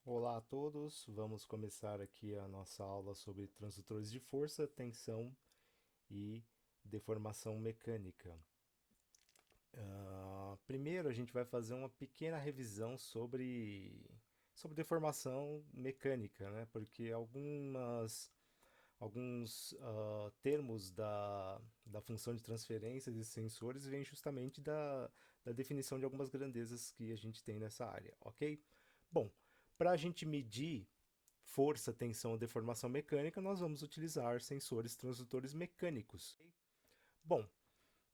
Olá a todos, vamos começar aqui a nossa aula sobre transdutores de força, tensão e deformação mecânica. Primeiro, a gente vai fazer uma pequena revisão sobre deformação mecânica, né? Porque alguns termos da função de transferência de sensores vêm justamente da definição de algumas grandezas que a gente tem nessa área, ok? Bom, para a gente medir força, tensão ou deformação mecânica, nós vamos utilizar sensores transdutores mecânicos. Bom,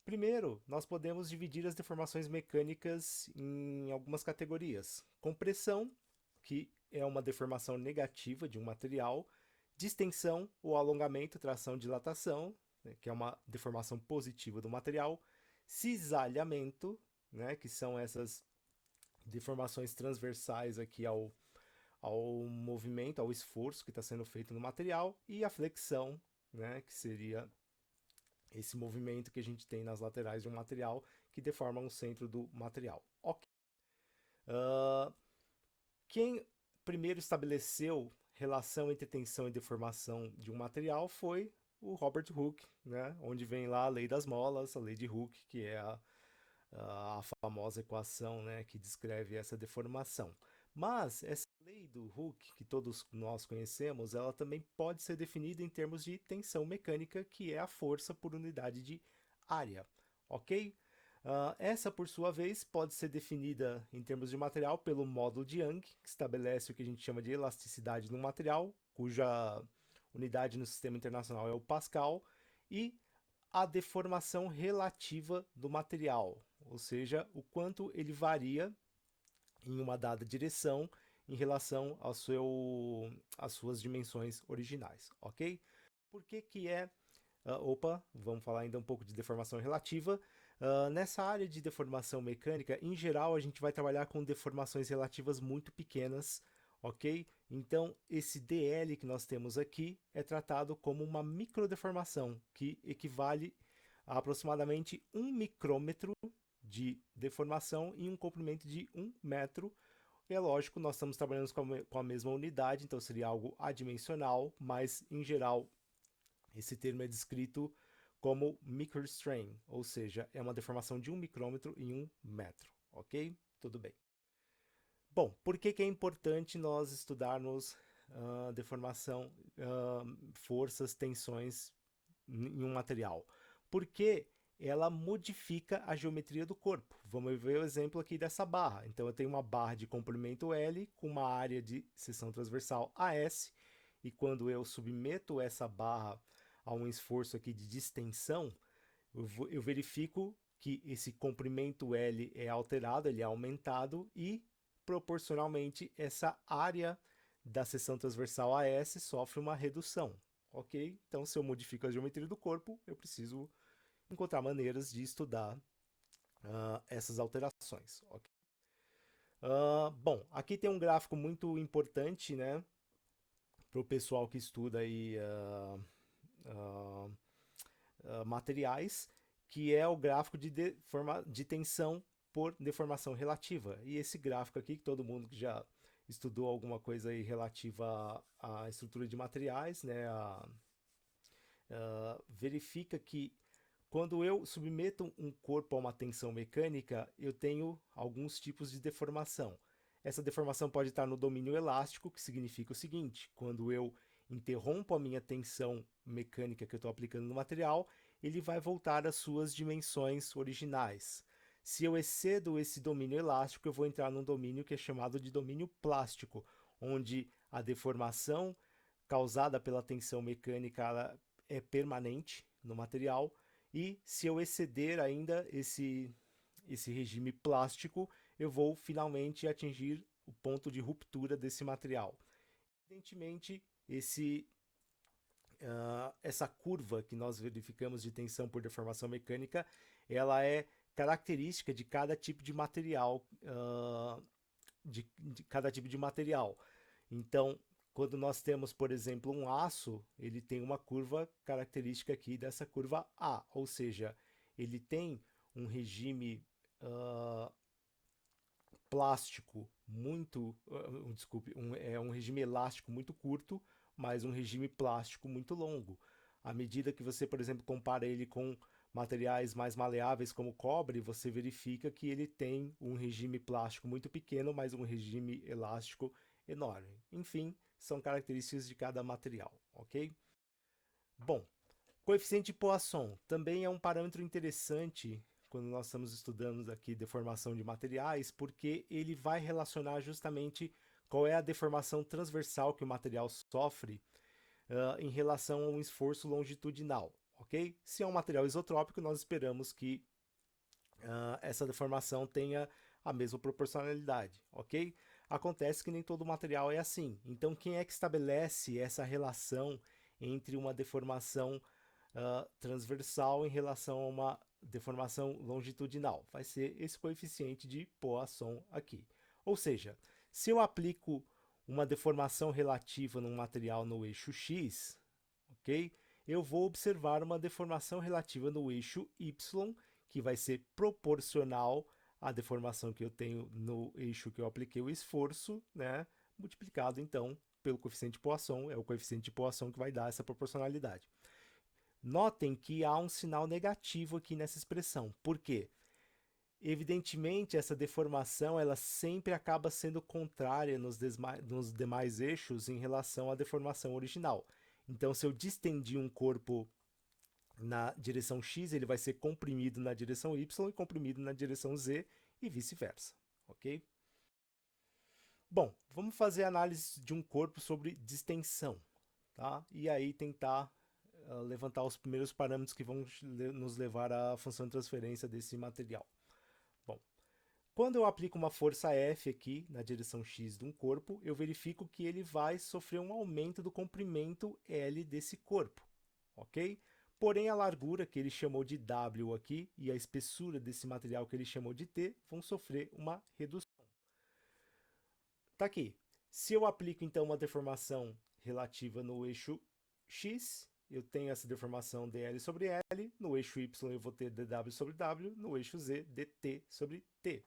primeiro, nós podemos dividir as deformações mecânicas em algumas categorias. Compressão, que é uma deformação negativa de um material. Distensão ou alongamento, tração, dilatação, né, que é uma deformação positiva do material. Cisalhamento, né, que são essas deformações transversais aqui ao movimento, ao esforço que está sendo feito no material, e a flexão, né, que seria esse movimento que a gente tem nas laterais de um material que deforma o centro do material. Ok. Uh, quem primeiro estabeleceu relação entre tensão e deformação de um material foi o Robert Hooke, né, onde vem lá a lei das molas, a lei de Hooke, que é a famosa equação, né, que descreve essa deformação. Mas essa lei do Hooke, que todos nós conhecemos, ela também pode ser definida em termos de tensão mecânica, que é a força por unidade de área, ok? Essa, por sua vez, pode ser definida em termos de material pelo módulo de Young, que estabelece o que a gente chama de elasticidade no material, cuja unidade no sistema internacional é o Pascal, e a deformação relativa do material, ou seja, o quanto ele varia em uma dada direção em relação às suas dimensões originais, ok? Por que que é... opa, vamos falar ainda um pouco de deformação relativa. Nessa área de deformação mecânica, em geral, a gente vai trabalhar com deformações relativas muito pequenas, ok? Então, esse dl que nós temos aqui é tratado como uma microdeformação, que equivale a aproximadamente 1 micrômetro de deformação em um comprimento de 1 metro. E é lógico, nós estamos trabalhando com a mesma unidade, então seria algo adimensional, mas em geral esse termo é descrito como microstrain, ou seja, é uma deformação de 1 micrômetro em 1 metro, ok? Tudo bem. Bom, por que que é importante nós estudarmos deformação, forças, tensões em um material? Porque ela modifica a geometria do corpo. Vamos ver o exemplo aqui dessa barra. Então eu tenho uma barra de comprimento L com uma área de seção transversal AS, e quando eu submeto essa barra a um esforço aqui de distensão, eu verifico que esse comprimento L é alterado, ele é aumentado, e proporcionalmente essa área da seção transversal AS sofre uma redução, ok? Então, se eu modifico a geometria do corpo, eu preciso encontrar maneiras de estudar essas alterações, ok? Bom, aqui tem um gráfico muito importante, né, para o pessoal que estuda aí uh, materiais, que é o gráfico de tensão por deformação relativa. E esse gráfico aqui, que todo mundo que já estudou alguma coisa aí relativa à estrutura de materiais, né, verifica que quando eu submeto um corpo a uma tensão mecânica, eu tenho alguns tipos de deformação. Essa deformação pode estar no domínio elástico, que significa o seguinte: quando eu interrompo a minha tensão mecânica que eu estou aplicando no material, ele vai voltar às suas dimensões originais. Se eu excedo esse domínio elástico, eu vou entrar num domínio que é chamado de domínio plástico, onde a deformação causada pela tensão mecânica ela é permanente no material, e se eu exceder ainda esse regime plástico, eu vou finalmente atingir o ponto de ruptura desse material. Evidentemente, essa curva que nós verificamos de tensão por deformação mecânica, ela é característica de cada tipo de material, de cada tipo de material. Então, quando nós temos, por exemplo, um aço, ele tem uma curva característica aqui dessa curva A, ou seja, ele tem um regime uh, plástico muito, desculpe, é um regime elástico muito curto, mas um regime plástico muito longo. À medida que você, por exemplo, compara ele com materiais mais maleáveis como cobre, você verifica que ele tem um regime plástico muito pequeno, mas um regime elástico enorme. Enfim, são características de cada material, ok? Bom, coeficiente de Poisson também é um parâmetro interessante quando nós estamos estudando aqui deformação de materiais, porque ele vai relacionar justamente qual é a deformação transversal que o material sofre em relação a um esforço longitudinal, ok? Se é um material isotrópico, nós esperamos que essa deformação tenha a mesma proporcionalidade, ok? Acontece que nem todo material é assim. Então, quem é que estabelece essa relação entre uma deformação transversal em relação a uma deformação longitudinal? Vai ser esse coeficiente de Poisson aqui. Ou seja, se eu aplico uma deformação relativa num material no eixo X, ok? Eu vou observar uma deformação relativa no eixo Y, que vai ser proporcional à deformação que eu tenho no eixo que eu apliquei o esforço, né? Multiplicado, então, pelo coeficiente de Poisson. É o coeficiente de Poisson que vai dar essa proporcionalidade. Notem que há um sinal negativo aqui nessa expressão. Por quê? Evidentemente, essa deformação ela sempre acaba sendo contrária nos demais eixos em relação à deformação original. Então, se eu distendir um corpo na direção X, ele vai ser comprimido na direção Y e comprimido na direção Z e vice-versa, ok? Bom, vamos fazer a análise de um corpo sobre distensão, tá? E aí tentar levantar os primeiros parâmetros que vão nos levar à função de transferência desse material. Bom, quando eu aplico uma força F aqui na direção X de um corpo, eu verifico que ele vai sofrer um aumento do comprimento L desse corpo, ok? Porém, a largura que ele chamou de W aqui e a espessura desse material que ele chamou de T vão sofrer uma redução. Tá aqui. Se eu aplico então uma deformação relativa no eixo X, eu tenho essa deformação dl sobre L, no eixo Y eu vou ter dw sobre W, no eixo Z, dt sobre T.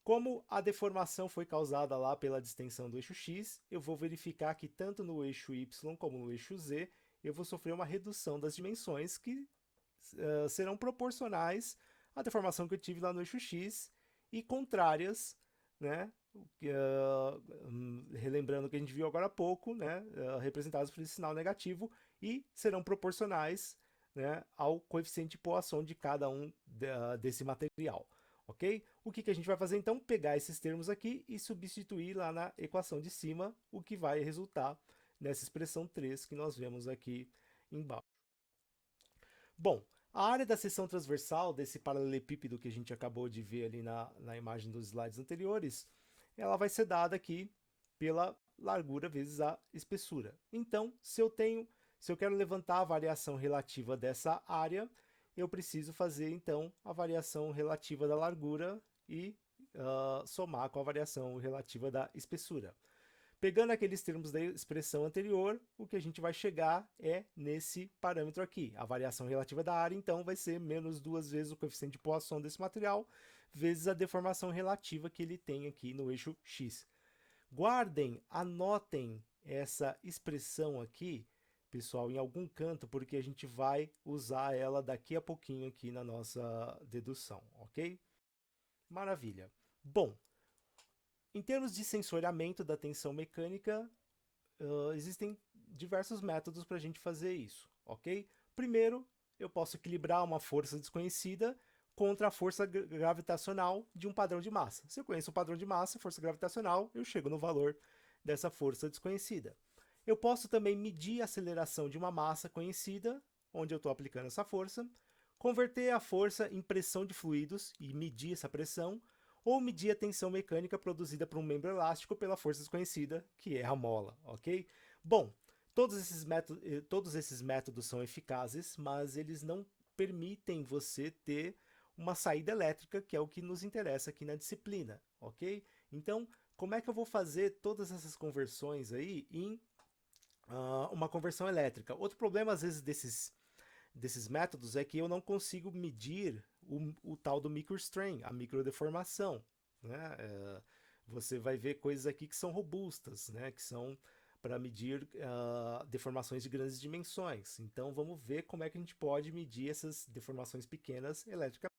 Como a deformação foi causada lá pela distensão do eixo X, eu vou verificar que tanto no eixo Y como no eixo Z, eu vou sofrer uma redução das dimensões que serão proporcionais à deformação que eu tive lá no eixo X e contrárias, né, relembrando o que a gente viu agora há pouco, né, representadas por esse sinal negativo, e serão proporcionais, né, ao coeficiente de Poisson de cada um desse material. Ok? O que a gente vai fazer então? Pegar esses termos aqui e substituir lá na equação de cima, o que vai resultar nessa expressão 3 que nós vemos aqui embaixo. Bom, a área da seção transversal desse paralelepípedo que a gente acabou de ver ali na imagem dos slides anteriores, ela vai ser dada aqui pela largura vezes a espessura. Então, se eu quero levantar a variação relativa dessa área, eu preciso fazer então a variação relativa da largura e somar com a variação relativa da espessura. Pegando aqueles termos da expressão anterior, o que a gente vai chegar é nesse parâmetro aqui. A variação relativa da área, então, vai ser menos 2 vezes o coeficiente de Poisson desse material, vezes a deformação relativa que ele tem aqui no eixo X. Guardem, anotem essa expressão aqui, pessoal, em algum canto, porque a gente vai usar ela daqui a pouquinho aqui na nossa dedução, ok? Maravilha. Bom, em termos de sensoriamento da tensão mecânica, existem diversos métodos para a gente fazer isso, ok? Primeiro, eu posso equilibrar uma força desconhecida contra a força gravitacional de um padrão de massa. Se eu conheço o padrão de massa, força gravitacional, eu chego no valor dessa força desconhecida. Eu posso também medir a aceleração de uma massa conhecida, onde eu estou aplicando essa força, converter a força em pressão de fluidos e medir essa pressão, ou medir a tensão mecânica produzida por um membro elástico pela força desconhecida, que é a mola, ok? Bom, todos esses métodos são eficazes, mas eles não permitem você ter uma saída elétrica, que é o que nos interessa aqui na disciplina, ok? Então, como é que eu vou fazer todas essas conversões aí em uma conversão elétrica? Outro problema, às vezes, desses métodos é que eu não consigo medir o tal do microstrain, a microdeformação, né? você vai ver coisas aqui que são robustas, né? Que são para medir deformações de grandes dimensões. Então vamos ver como é que a gente pode medir essas deformações pequenas eletricamente.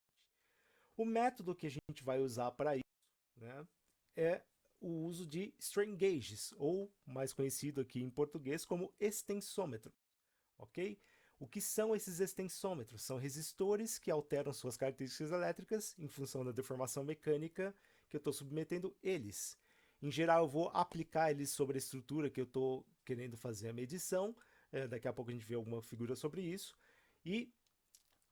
O método que a gente vai usar para isso, né, é o uso de strain gauges, ou mais conhecido aqui em português como extensômetro, ok? O que são esses extensômetros? São resistores que alteram suas características elétricas em função da deformação mecânica que eu estou submetendo eles. Em geral, eu vou aplicar eles sobre a estrutura que eu estou querendo fazer a medição. Daqui a pouco a gente vê alguma figura sobre isso. E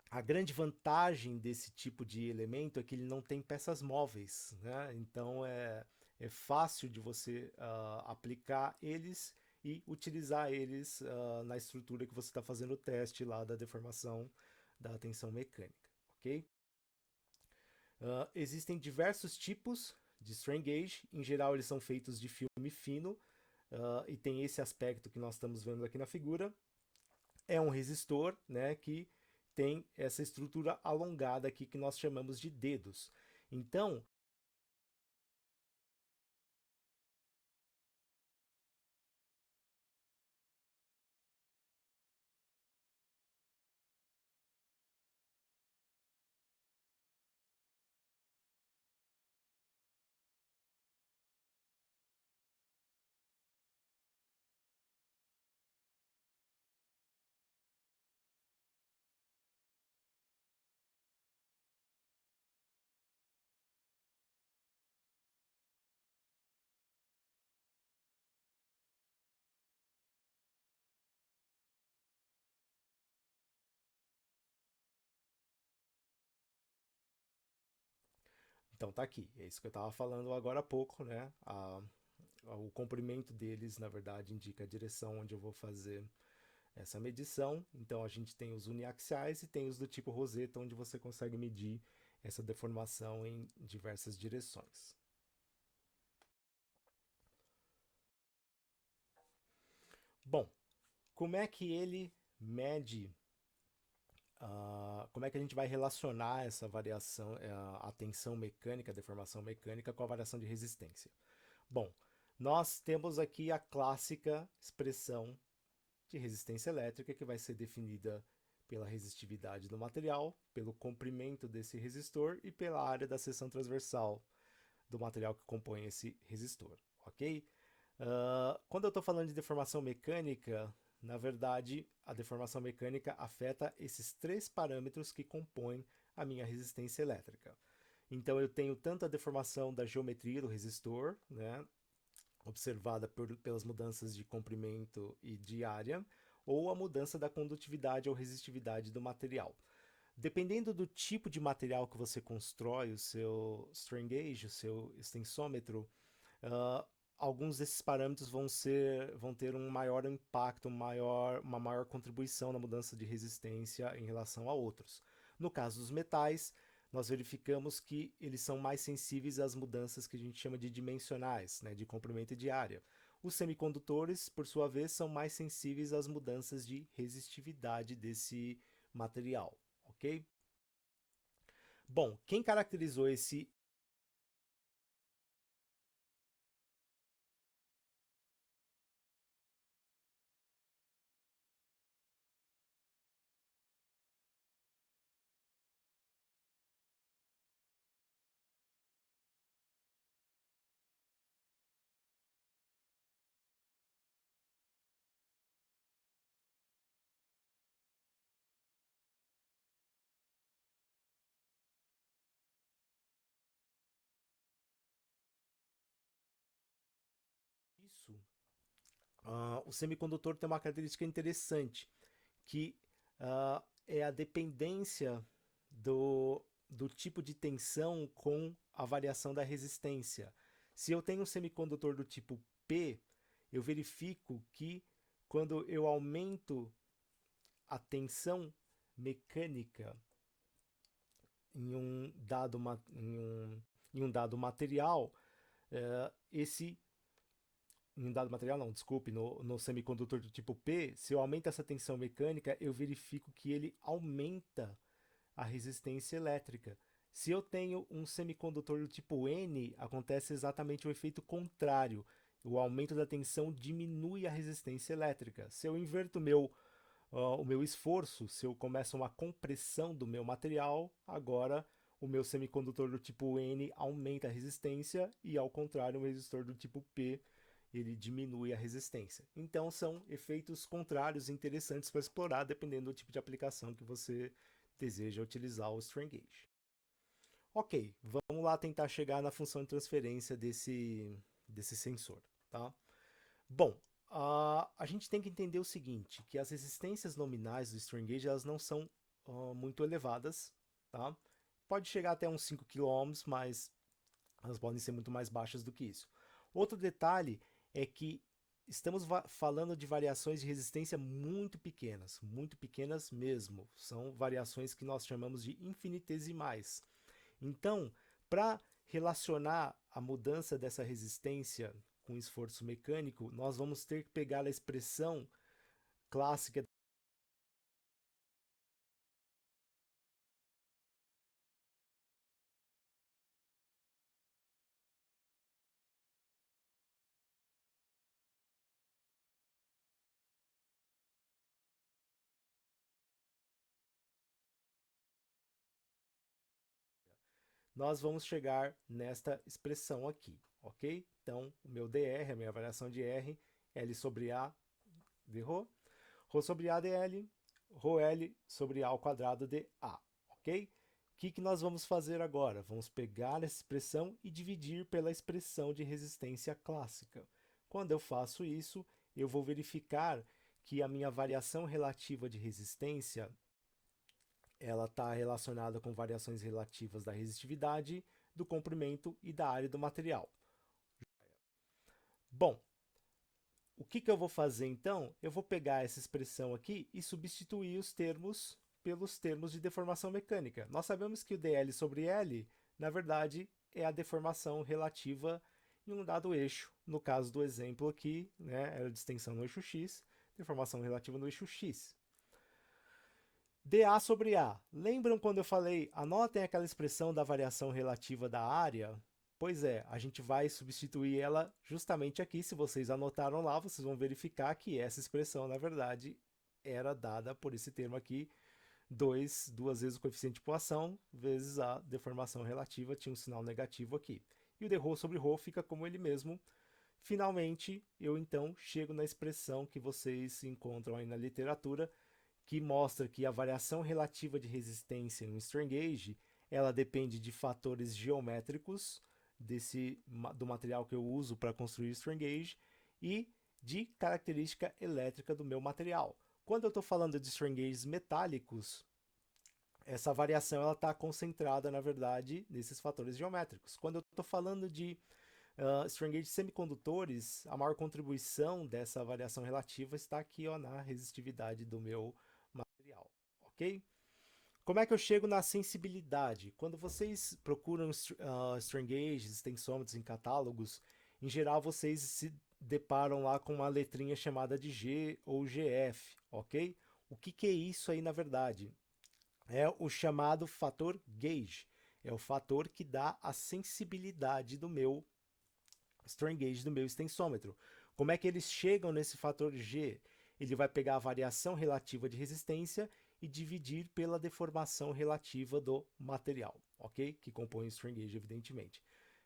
a grande vantagem desse tipo de elemento é que ele não tem peças móveis, né? Então é fácil de você aplicar eles e utilizar eles na estrutura que você está fazendo o teste lá da deformação da tensão mecânica, ok? Existem diversos tipos de strain gauge, em geral eles são feitos de filme fino e tem esse aspecto que nós estamos vendo aqui na figura. É um resistor, né, que tem essa estrutura alongada aqui que nós chamamos de dedos. Então, então tá aqui, é isso que eu estava falando agora há pouco, né? O comprimento deles, na verdade, indica a direção onde eu vou fazer essa medição. Então a gente tem os uniaxiais e tem os do tipo roseta, onde você consegue medir essa deformação em diversas direções. Bom, como é que ele mede como é que a gente vai relacionar essa variação, a tensão mecânica, a deformação mecânica, com a variação de resistência? Bom, nós temos aqui a clássica expressão de resistência elétrica, que vai ser definida pela resistividade do material, pelo comprimento desse resistor e pela área da seção transversal do material que compõe esse resistor, ok? Quando eu estou falando de deformação mecânica, na verdade, a deformação mecânica afeta esses três parâmetros que compõem a minha resistência elétrica. Então eu tenho tanto a deformação da geometria do resistor, né, observada pelas mudanças de comprimento e de área, ou a mudança da condutividade ou resistividade do material. Dependendo do tipo de material que você constrói o seu strain gauge, o seu extensômetro, uh, alguns desses parâmetros vão ter um maior impacto, uma maior contribuição na mudança de resistência em relação a outros. No caso dos metais, nós verificamos que eles são mais sensíveis às mudanças que a gente chama de dimensionais, né, de comprimento e de área. Os semicondutores, por sua vez, são mais sensíveis às mudanças de resistividade desse material, ok? Bom, quem caracterizou esse isso, o semicondutor tem uma característica interessante, que é a dependência do tipo de tensão com a variação da resistência. Se eu tenho um semicondutor do tipo P, eu verifico que quando eu aumento a tensão mecânica em um dado, em um dado material, esse em um dado material, não, desculpe, no semicondutor do tipo P, se eu aumento essa tensão mecânica, eu verifico que ele aumenta a resistência elétrica. Se eu tenho um semicondutor do tipo N, acontece exatamente o efeito contrário. O aumento da tensão diminui a resistência elétrica. Se eu inverto o meu esforço, se eu começo uma compressão do meu material, agora o meu semicondutor do tipo N aumenta a resistência e, ao contrário, o resistor do tipo P ele diminui a resistência. Então, são efeitos contrários interessantes para explorar, dependendo do tipo de aplicação que você deseja utilizar o strain gauge. Ok, vamos lá tentar chegar na função de transferência desse sensor, tá? Bom, a gente tem que entender o seguinte, que as resistências nominais do strain gauge elas não são muito elevadas, tá? Pode chegar até uns 5 kΩ, mas elas podem ser muito mais baixas do que isso. Outro detalhe é que estamos falando de variações de resistência muito pequenas mesmo. São variações que nós chamamos de infinitesimais. Então, para relacionar a mudança dessa resistência com esforço mecânico, nós vamos ter que pegar a expressão clássica. Nós vamos chegar nesta expressão aqui, ok? Então, o meu dr, a minha variação de R, L sobre A de ρ, ρ sobre A dl, ρl sobre A ao quadrado de A, ok? O que nós vamos fazer agora? Vamos pegar essa expressão e dividir pela expressão de resistência clássica. Quando eu faço isso, eu vou verificar que a minha variação relativa de resistência ela está relacionada com variações relativas da resistividade, do comprimento e da área do material. Bom, o que eu vou fazer então? Eu vou pegar essa expressão aqui e substituir os termos pelos termos de deformação mecânica. Nós sabemos que o dl sobre L, na verdade, é a deformação relativa em um dado eixo. No caso do exemplo aqui, né, era a distensão no eixo x, deformação relativa no eixo x. dA sobre A. Lembram quando eu falei, anotem aquela expressão da variação relativa da área? Pois é, a gente vai substituir ela justamente aqui. Se vocês anotaram lá, vocês vão verificar que essa expressão, na verdade, era dada por esse termo aqui, duas vezes o coeficiente de poação, vezes a deformação relativa, tinha um sinal negativo aqui. E o dρ sobre ρ fica como ele mesmo. Finalmente, eu então chego na expressão que vocês encontram aí na literatura, que mostra que a variação relativa de resistência em um strain gauge, ela depende de fatores geométricos do material que eu uso para construir o strain gauge e de característica elétrica do meu material. Quando eu estou falando de strain gauges metálicos, essa variação está concentrada, na verdade, nesses fatores geométricos. Quando eu estou falando de strain gauges semicondutores, a maior contribuição dessa variação relativa está aqui na resistividade do meu material, ok? Como é que eu chego na sensibilidade? Quando vocês procuram strain gauges, tensômetros em catálogos, em geral vocês se deparam lá com uma letrinha chamada de G ou GF, ok? O que é isso aí na verdade? É o chamado fator gauge. É o fator que dá a sensibilidade do meu strain gauge, do meu extensômetro. Como é que eles chegam nesse fator G? Ele vai pegar a variação relativa de resistência e dividir pela deformação relativa do material, ok? Que compõe o strain gauge, evidentemente.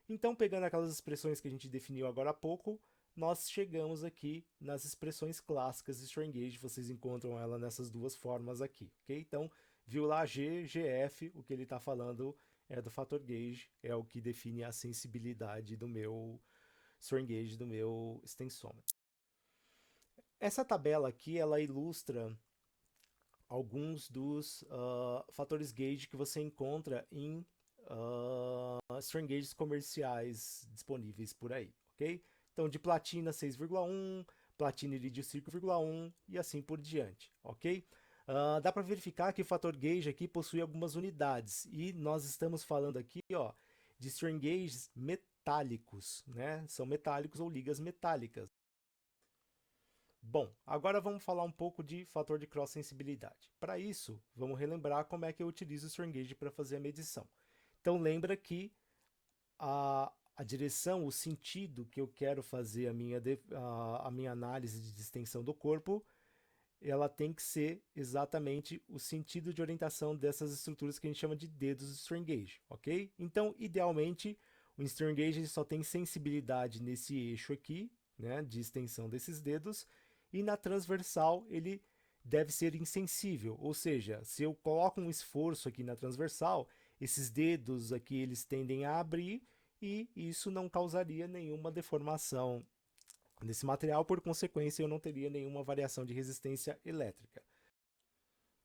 Então, pegando aquelas expressões que a gente definiu agora há pouco, nós chegamos aqui nas expressões clássicas de strain gauge. Vocês encontram ela nessas duas formas aqui, ok? Então, viu lá G, GF, o que ele está falando é do fator gauge, é o que define a sensibilidade do meu strain gauge, do meu extensômetro. Essa tabela aqui, ela ilustra alguns dos fatores gauge que você encontra em strain gauges comerciais disponíveis por aí, ok? Então, de platina 6,1, platina irídio 5,1 e assim por diante, ok? Dá para verificar que o fator gauge aqui possui algumas unidades e nós estamos falando aqui de strain gauges metálicos, né? São metálicos ou ligas metálicas. Bom, agora vamos falar um pouco de fator de cross-sensibilidade. Para isso, vamos relembrar como é que eu utilizo o strain gauge para fazer a medição. Então lembra que a direção, o sentido que eu quero fazer a minha análise de distensão do corpo, ela tem que ser exatamente o sentido de orientação dessas estruturas que a gente chama de dedos de strain gauge, ok? Então, idealmente, o strain gauge só tem sensibilidade nesse eixo aqui, né, de extensão desses dedos, e na transversal ele deve ser insensível, ou seja, se eu coloco um esforço aqui na transversal, esses dedos aqui eles tendem a abrir e isso não causaria nenhuma deformação desse material, por consequência eu não teria nenhuma variação de resistência elétrica.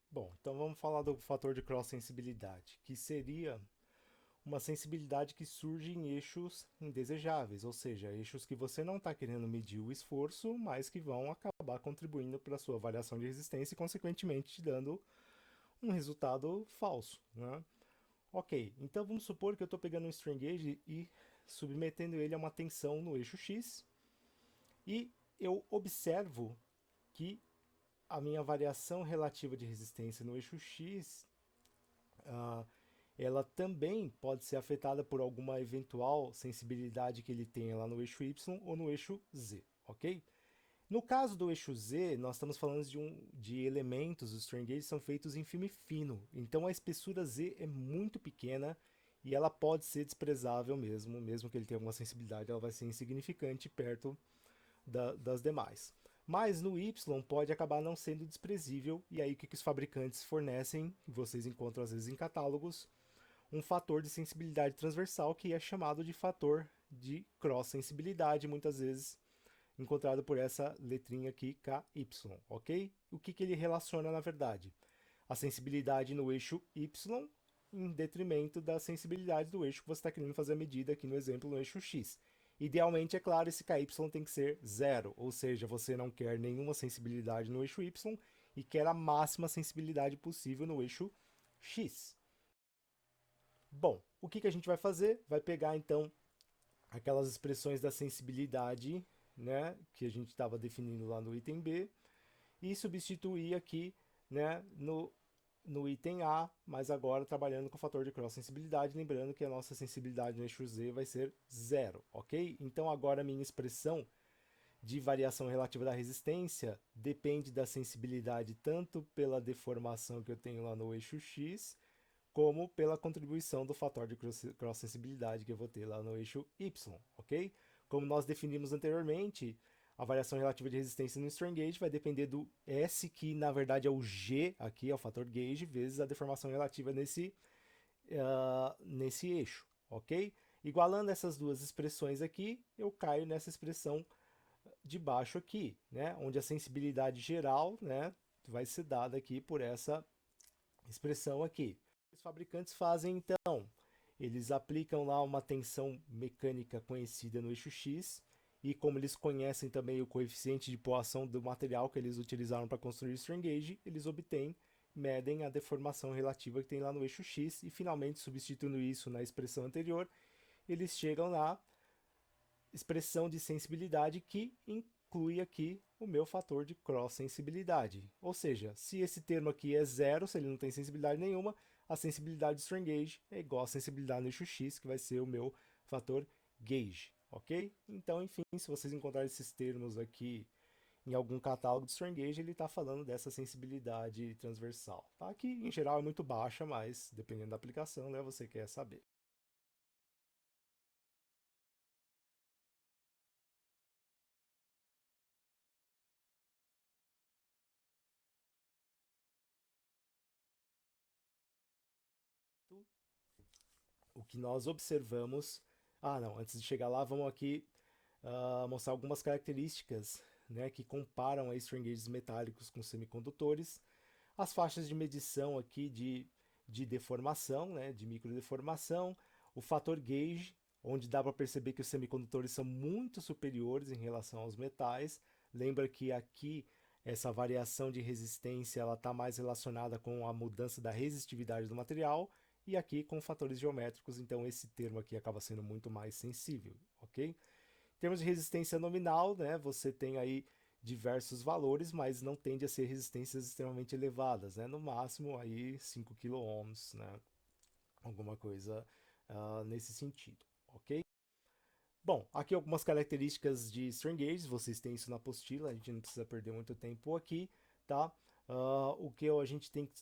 Bom, então vamos falar do fator de cross-sensibilidade, que seria uma sensibilidade que surge em eixos indesejáveis, ou seja, eixos que você não está querendo medir o esforço, mas que vão acabar contribuindo para a sua variação de resistência e, consequentemente, te dando um resultado falso, né? Ok, então vamos supor que eu estou pegando um strain gauge e submetendo ele a uma tensão no eixo X e eu observo que a minha variação relativa de resistência no eixo X, uh, ela também pode ser afetada por alguma eventual sensibilidade que ele tenha lá no eixo Y ou no eixo Z, ok? No caso do eixo Z, nós estamos falando de elementos, os strain gauges são feitos em filme fino, então a espessura Z é muito pequena e ela pode ser desprezável mesmo que ele tenha alguma sensibilidade, ela vai ser insignificante perto das demais. Mas no Y pode acabar não sendo desprezível, e aí o que os fabricantes fornecem, que vocês encontram às vezes em catálogos, um fator de sensibilidade transversal que é chamado de fator de cross-sensibilidade, muitas vezes encontrado por essa letrinha aqui, KY, ok? O que ele relaciona na verdade? A sensibilidade no eixo Y em detrimento da sensibilidade do eixo que você está querendo fazer a medida aqui no exemplo no eixo X. Idealmente, é claro, esse KY tem que ser zero, ou seja, você não quer nenhuma sensibilidade no eixo Y e quer a máxima sensibilidade possível no eixo X. Bom, o que a gente vai fazer? Vai pegar então aquelas expressões da sensibilidade, né, que a gente estava definindo lá no item B, e substituir aqui, né, no item A, mas agora trabalhando com o fator de cross-sensibilidade, lembrando que a nossa sensibilidade no eixo Z vai ser zero, ok? Então agora a minha expressão de variação relativa da resistência depende da sensibilidade tanto pela deformação que eu tenho lá no eixo X, como pela contribuição do fator de cross-sensibilidade que eu vou ter lá no eixo Y, ok? Como nós definimos anteriormente, a variação relativa de resistência no strain gauge vai depender do S, que na verdade é o G, aqui é o fator gauge, vezes a deformação relativa nesse eixo, ok? Igualando essas duas expressões aqui, eu caio nessa expressão de baixo aqui, né? Onde a sensibilidade geral, né, vai ser dada aqui por essa expressão aqui. Os fabricantes fazem então, eles aplicam lá uma tensão mecânica conhecida no eixo X, e como eles conhecem também o coeficiente de poação do material que eles utilizaram para construir o strain gauge, eles medem a deformação relativa que tem lá no eixo X, e finalmente, substituindo isso na expressão anterior, eles chegam na expressão de sensibilidade que inclui aqui o meu fator de cross-sensibilidade. Ou seja, se esse termo aqui é zero, se ele não tem sensibilidade nenhuma, a sensibilidade de strain gauge é igual à sensibilidade no eixo X, que vai ser o meu fator gauge, ok? Então, enfim, se vocês encontrarem esses termos aqui em algum catálogo de strain gauge, ele está falando dessa sensibilidade transversal, tá? Que em geral é muito baixa, mas dependendo da aplicação, né, você quer saber. O que nós observamos. Ah, não, antes de chegar lá, vamos aqui mostrar algumas características, né, que comparam a strain gauges metálicos com semicondutores. As faixas de medição aqui de deformação, né, de microdeformação, o fator gauge, onde dá para perceber que os semicondutores são muito superiores em relação aos metais. Lembra que aqui essa variação de resistência ela está mais relacionada com a mudança da resistividade do material, e aqui com fatores geométricos, então esse termo aqui acaba sendo muito mais sensível, ok? Em termos de resistência nominal, né, você tem aí diversos valores, mas não tende a ser resistências extremamente elevadas, né? No máximo aí 5 kΩ, né? Alguma coisa nesse sentido, ok? Bom, aqui algumas características de strain gauges, vocês têm isso na apostila, a gente não precisa perder muito tempo aqui, tá? O que a gente tem que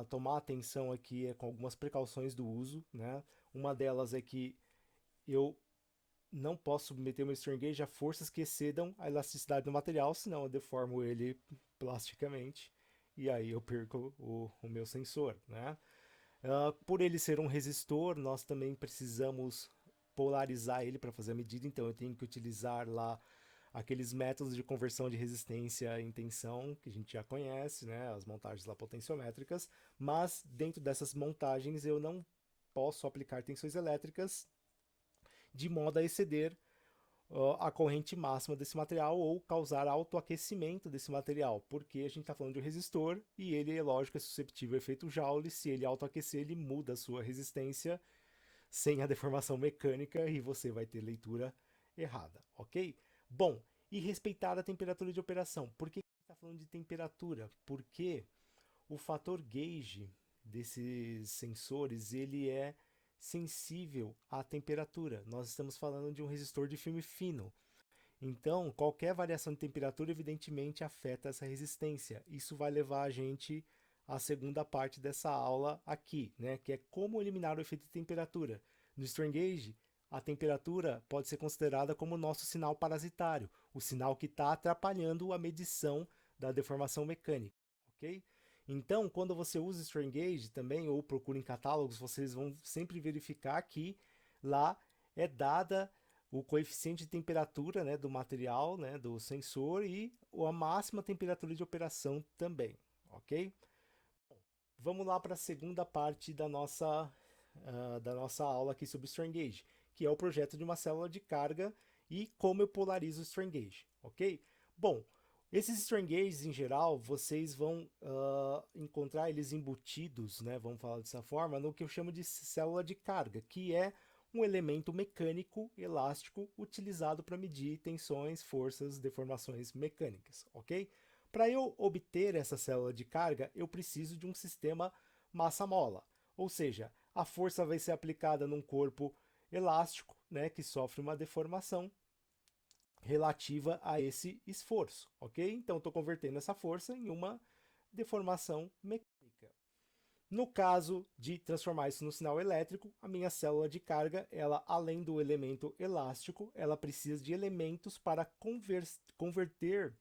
tomar atenção aqui é com algumas precauções do uso, né? Uma delas é que eu não posso submeter meu strain gauge a forças que excedam a elasticidade do material, senão eu deformo ele plasticamente e aí eu perco o meu sensor, né? Por ele ser um resistor, nós também precisamos polarizar ele para fazer a medida, então eu tenho que utilizar lá aqueles métodos de conversão de resistência em tensão que a gente já conhece, né, as montagens lá potenciométricas, mas dentro dessas montagens eu não posso aplicar tensões elétricas de modo a exceder a corrente máxima desse material ou causar autoaquecimento desse material, porque a gente está falando de um resistor e ele, é lógico, é suscetível ao efeito Joule. Se ele autoaquecer, ele muda a sua resistência sem a deformação mecânica e você vai ter leitura errada, ok? Bom, e respeitar a temperatura de operação. Por que a gente está falando de temperatura? Porque o fator gauge desses sensores ele é sensível à temperatura. Nós estamos falando de um resistor de filme fino. Então, qualquer variação de temperatura, evidentemente, afeta essa resistência. Isso vai levar a gente à segunda parte dessa aula aqui, né? Que é como eliminar o efeito de temperatura. No strain gauge, a temperatura pode ser considerada como nosso sinal parasitário, o sinal que está atrapalhando a medição da deformação mecânica, ok? Então, quando você usa strain gauge também, ou procura em catálogos, vocês vão sempre verificar que lá é dada o coeficiente de temperatura, né, do material, né, do sensor e a máxima temperatura de operação também, ok? Vamos lá para a segunda parte da nossa aula aqui sobre strain gauge, que é o projeto de uma célula de carga e como eu polarizo o strain gauge, ok? Bom, esses strain gauges em geral, vocês vão encontrar eles embutidos, né, vamos falar dessa forma, no que eu chamo de célula de carga, que é um elemento mecânico elástico utilizado para medir tensões, forças, deformações mecânicas, ok? Para eu obter essa célula de carga, eu preciso de um sistema massa-mola, ou seja, a força vai ser aplicada num corpo elástico, né, que sofre uma deformação relativa a esse esforço, ok? Então, estou convertendo essa força em uma deformação mecânica. No caso de transformar isso no sinal elétrico, a minha célula de carga, ela além do elemento elástico, ela precisa de elementos para converter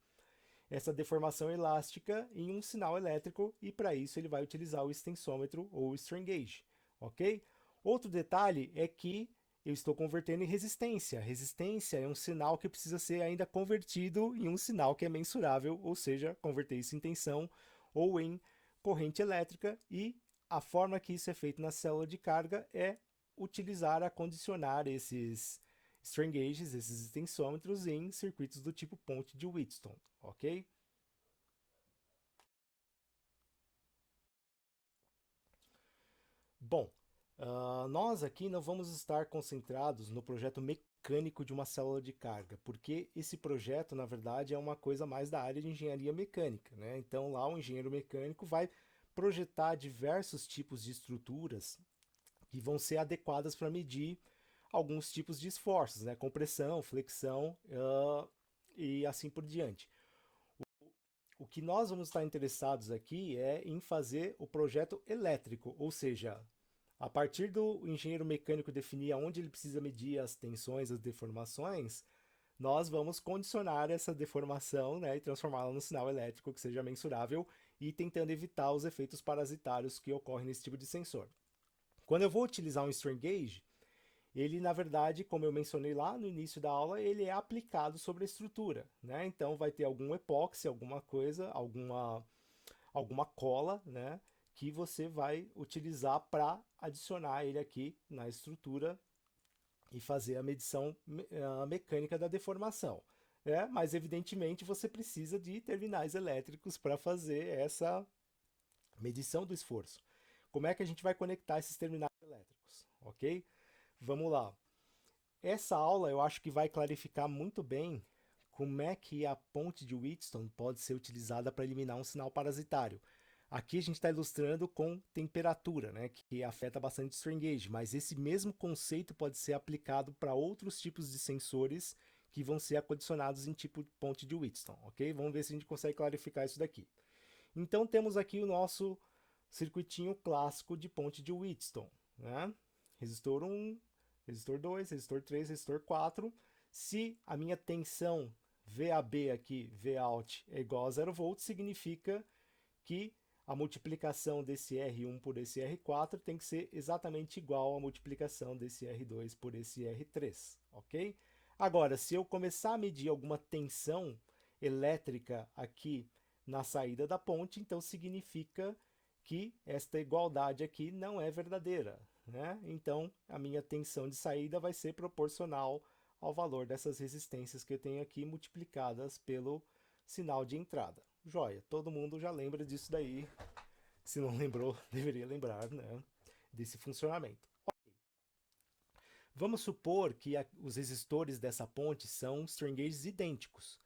essa deformação elástica em um sinal elétrico e para isso ele vai utilizar o extensômetro ou o strain gauge, ok? Outro detalhe é que eu estou convertendo em resistência. Resistência é um sinal que precisa ser ainda convertido em um sinal que é mensurável, ou seja, converter isso em tensão ou em corrente elétrica, e a forma que isso é feito na célula de carga é utilizar, acondicionar esses strain gauges, esses extensômetros, em circuitos do tipo ponte de Wheatstone, ok? Bom, nós aqui não vamos estar concentrados no projeto mecânico de uma célula de carga, porque esse projeto, na verdade, é uma coisa mais da área de engenharia mecânica, né? Então, lá o engenheiro mecânico vai projetar diversos tipos de estruturas que vão ser adequadas para medir alguns tipos de esforços, né? Compressão, flexão, e assim por diante. O que nós vamos estar interessados aqui é em fazer o projeto elétrico, ou seja, a partir do engenheiro mecânico definir aonde ele precisa medir as tensões, as deformações, nós vamos condicionar essa deformação, né, e transformá-la num sinal elétrico que seja mensurável e tentando evitar os efeitos parasitários que ocorrem nesse tipo de sensor. Quando eu vou utilizar um strain gauge, ele, na verdade, como eu mencionei lá no início da aula, ele é aplicado sobre a estrutura, né? Então vai ter algum epóxi, alguma coisa, alguma cola, né? Que você vai utilizar para adicionar ele aqui na estrutura e fazer a medição mecânica da deformação. Mas evidentemente você precisa de terminais elétricos para fazer essa medição do esforço. Como é que a gente vai conectar esses terminais elétricos? Ok? Vamos lá. Essa aula eu acho que vai clarificar muito bem como é que a ponte de Wheatstone pode ser utilizada para eliminar um sinal parasitário. Aqui a gente está ilustrando com temperatura, né, que afeta bastante o strain gauge, mas esse mesmo conceito pode ser aplicado para outros tipos de sensores que vão ser acondicionados em tipo de ponte de Wheatstone, ok? Vamos ver se a gente consegue clarificar isso daqui. Então temos aqui o nosso circuitinho clássico de ponte de Wheatstone, né? Resistor 1, resistor 2, resistor 3, resistor 4. Se a minha tensão VAB aqui, Vout, é igual a 0 volts, significa que a multiplicação desse R1 por esse R4 tem que ser exatamente igual à multiplicação desse R2 por esse R3, ok? Agora, se eu começar a medir alguma tensão elétrica aqui na saída da ponte, então significa que esta igualdade aqui não é verdadeira, né? Então, a minha tensão de saída vai ser proporcional ao valor dessas resistências que eu tenho aqui multiplicadas pelo sinal de entrada. Joia, todo mundo já lembra disso daí. Se não lembrou, deveria lembrar, né, desse funcionamento. Vamos supor que os resistores dessa ponte são strain gauges idênticos.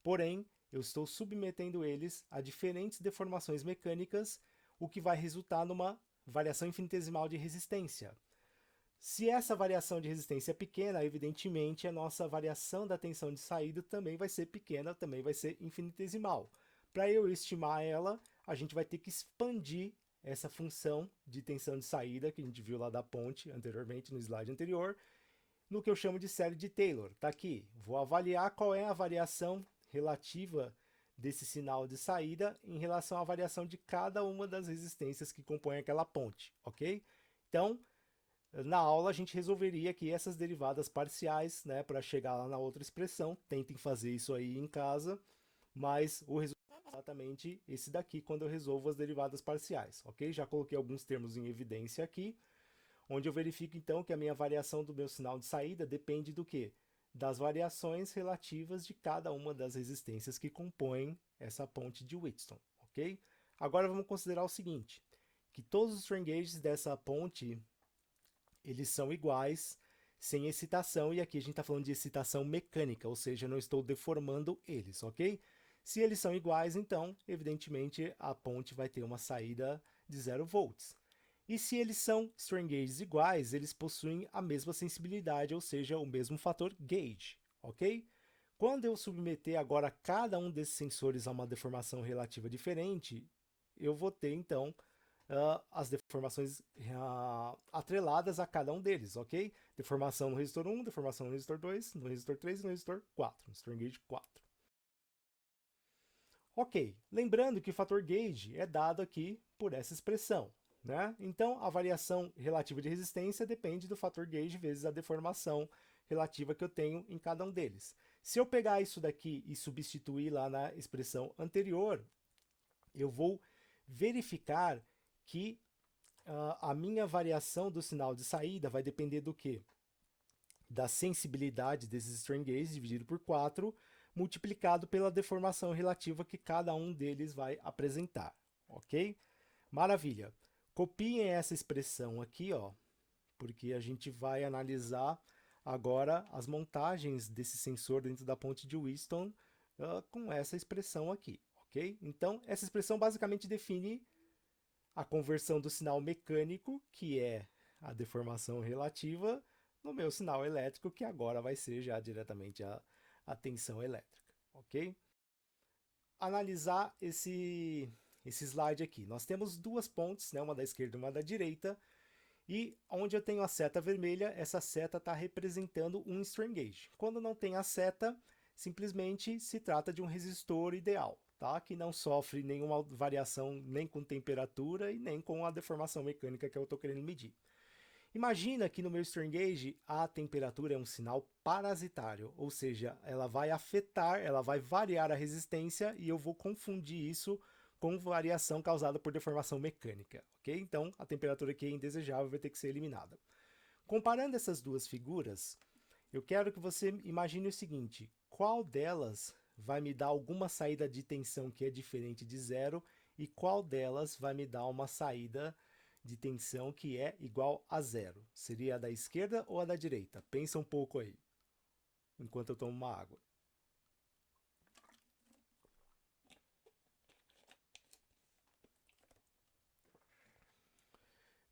Porém, eu estou submetendo eles a diferentes deformações mecânicas, o que vai resultar numa variação infinitesimal de resistência. Se essa variação de resistência é pequena, evidentemente a nossa variação da tensão de saída também vai ser pequena, também vai ser infinitesimal. Para eu estimar ela, a gente vai ter que expandir essa função de tensão de saída, que a gente viu lá da ponte anteriormente, no slide anterior, no que eu chamo de série de Taylor. Tá aqui. Vou avaliar qual é a variação relativa desse sinal de saída em relação à variação de cada uma das resistências que compõem aquela ponte, ok? Então, na aula a gente resolveria aqui essas derivadas parciais, né, para chegar lá na outra expressão. Tentem fazer isso aí em casa, mas o resultado é exatamente esse daqui quando eu resolvo as derivadas parciais, ok? Já coloquei alguns termos em evidência aqui, onde eu verifico então que a minha variação do meu sinal de saída depende do quê? Das variações relativas de cada uma das resistências que compõem essa ponte de Wheatstone, ok? Agora vamos considerar o seguinte, que todos os strain gauges dessa ponte, eles são iguais, sem excitação, e aqui a gente está falando de excitação mecânica, ou seja, eu não estou deformando eles, ok? Se eles são iguais, então, evidentemente, a ponte vai ter uma saída de 0 volts. E se eles são strain gauges iguais, eles possuem a mesma sensibilidade, ou seja, o mesmo fator gauge, ok? Quando eu submeter agora cada um desses sensores a uma deformação relativa diferente, eu vou ter, então, as deformações atreladas a cada um deles, ok? Deformação no resistor 1, deformação no resistor 2, no resistor 3 e no resistor 4, no strain gauge 4. Ok, lembrando que o fator gauge é dado aqui por essa expressão, né? Então, a variação relativa de resistência depende do fator gauge vezes a deformação relativa que eu tenho em cada um deles. Se eu pegar isso daqui e substituir lá na expressão anterior, eu vou verificar que a minha variação do sinal de saída vai depender do quê? Da sensibilidade desses strain gauges dividido por 4, multiplicado pela deformação relativa que cada um deles vai apresentar, ok? Maravilha. Copiem essa expressão aqui, ó, porque a gente vai analisar agora as montagens desse sensor dentro da ponte de Wheatstone com essa expressão aqui, ok? Então, essa expressão basicamente define a conversão do sinal mecânico, que é a deformação relativa, no meu sinal elétrico, que agora vai ser já diretamente a tensão elétrica, ok? Analisar esse slide aqui. Nós temos duas pontes, né, uma da esquerda e uma da direita, e onde eu tenho a seta vermelha, essa seta está representando um strain gauge. Quando não tem a seta, simplesmente se trata de um resistor ideal, tá? Que não sofre nenhuma variação nem com temperatura e nem com a deformação mecânica que eu estou querendo medir. Imagina que no meu strain gauge a temperatura é um sinal parasitário, ou seja, ela vai afetar, ela vai variar a resistência e eu vou confundir isso com variação causada por deformação mecânica, ok? Então a temperatura que é indesejável vai ter que ser eliminada. Comparando essas duas figuras, eu quero que você imagine o seguinte, qual delas vai me dar alguma saída de tensão que é diferente de zero e qual delas vai me dar uma saída de tensão que é igual a zero? Seria a da esquerda ou a da direita? Pensa um pouco aí, enquanto eu tomo uma água.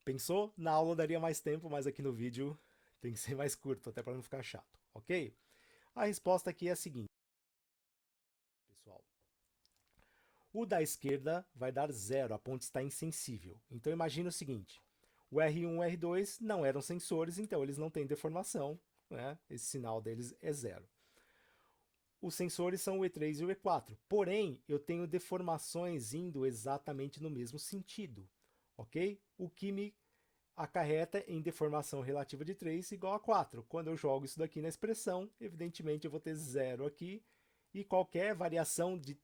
Pensou? Na aula daria mais tempo, mas aqui no vídeo tem que ser mais curto, até para não ficar chato, ok? A resposta aqui é a seguinte, pessoal. O da esquerda vai dar 0, a ponte está insensível. Então imagina o seguinte, o R1 e o R2 não eram sensores, então eles não têm deformação, né? Esse sinal deles é 0. Os sensores são o E3 e o E4, porém eu tenho deformações indo exatamente no mesmo sentido, ok? O que me acarreta em deformação relativa de 3 igual a 4. Quando eu jogo isso daqui na expressão, evidentemente eu vou ter 0 aqui, e qualquer variação de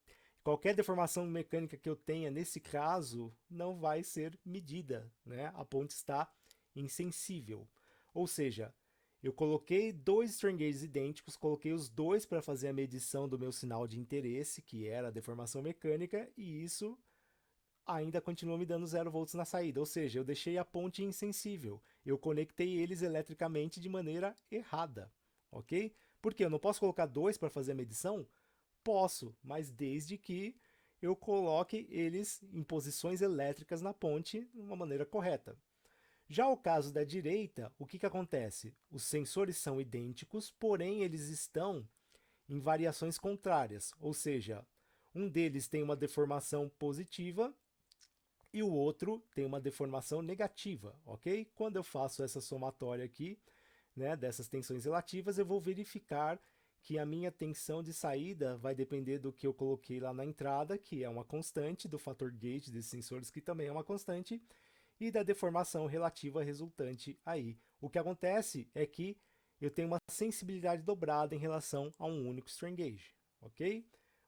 qualquer deformação mecânica que eu tenha nesse caso não vai ser medida, né? A ponte está insensível. Ou seja, eu coloquei dois strain gauges idênticos, coloquei os dois para fazer a medição do meu sinal de interesse, que era a deformação mecânica, e isso ainda continua me dando 0 volts na saída, ou seja, eu deixei a ponte insensível. Eu conectei eles eletricamente de maneira errada, ok? Porque eu não posso colocar dois para fazer a medição? Posso, mas desde que eu coloque eles em posições elétricas na ponte de uma maneira correta. Já o caso da direita, o que acontece? Os sensores são idênticos, porém eles estão em variações contrárias, ou seja, um deles tem uma deformação positiva e o outro tem uma deformação negativa, ok? Quando eu faço essa somatória aqui, né, dessas tensões relativas, eu vou verificar que a minha tensão de saída vai depender do que eu coloquei lá na entrada, que é uma constante, do fator gauge desses sensores, que também é uma constante, e da deformação relativa resultante aí. O que acontece é que eu tenho uma sensibilidade dobrada em relação a um único strain gauge, ok?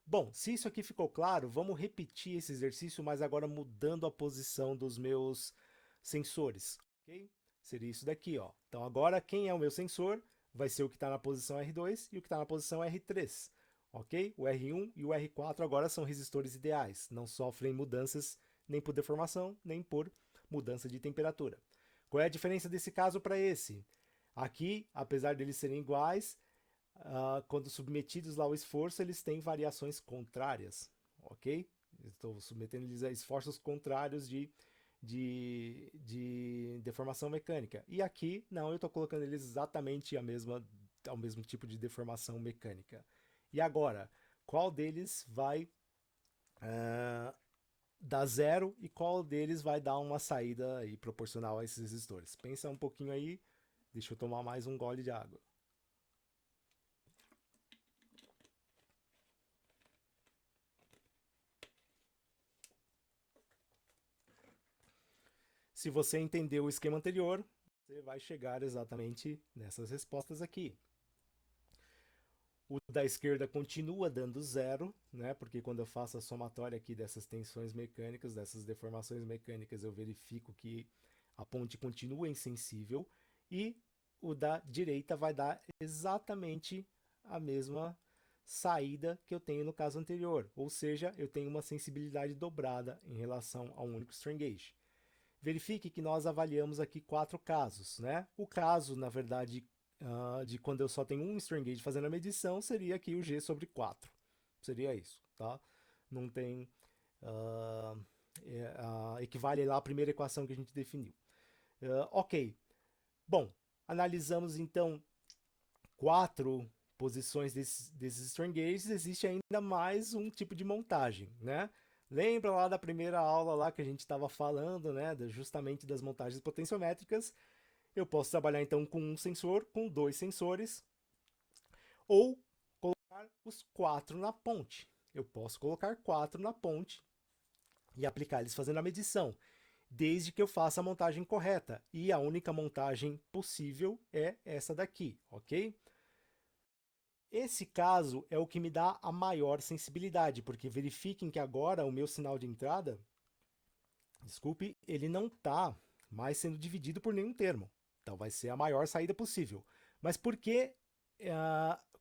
Bom, se isso aqui ficou claro, vamos repetir esse exercício, mas agora mudando a posição dos meus sensores, ok? Seria isso daqui, ó. Então agora quem é o meu sensor vai ser o que está na posição R2 e o que está na posição R3, ok? O R1 e o R4 agora são resistores ideais, não sofrem mudanças nem por deformação, nem por mudança de temperatura. Qual é a diferença desse caso para esse? Aqui, apesar de eles serem iguais, quando submetidos lá ao esforço, eles têm variações contrárias, ok? Estou submetendo eles a esforços contrários de deformação mecânica. E aqui, não, eu estou colocando eles exatamente ao mesmo tipo de deformação mecânica. E agora, qual deles vai dar 0 e qual deles vai dar uma saída aí proporcional a esses resistores? Pensa um pouquinho aí, deixa eu tomar mais um gole de água. Se você entendeu o esquema anterior, você vai chegar exatamente nessas respostas aqui. O da esquerda continua dando 0, né? Porque quando eu faço a somatória aqui dessas tensões mecânicas, dessas deformações mecânicas, eu verifico que a ponte continua insensível. E o da direita vai dar exatamente a mesma saída que eu tenho no caso anterior. Ou seja, eu tenho uma sensibilidade dobrada em relação a um único strain gauge. Verifique que nós avaliamos aqui 4 casos, né? O caso, na verdade, de quando eu só tenho um strain gauge fazendo a medição, seria aqui o G sobre 4. Seria isso, tá? Não tem... equivale lá à primeira equação que a gente definiu. Ok. Bom, analisamos então 4 posições desses strain gauges. Existe ainda mais um tipo de montagem, né? Lembra lá da primeira aula lá que a gente estava falando, né, justamente das montagens potenciométricas? Eu posso trabalhar então com um sensor, com 2 sensores, ou colocar os 4 na ponte. Eu posso colocar 4 na ponte e aplicar eles fazendo a medição, desde que eu faça a montagem correta. E a única montagem possível é essa daqui, ok? Esse caso é o que me dá a maior sensibilidade, porque verifiquem que agora o meu sinal de entrada, desculpe, ele não está mais sendo dividido por nenhum termo. Então vai ser a maior saída possível. Mas por que,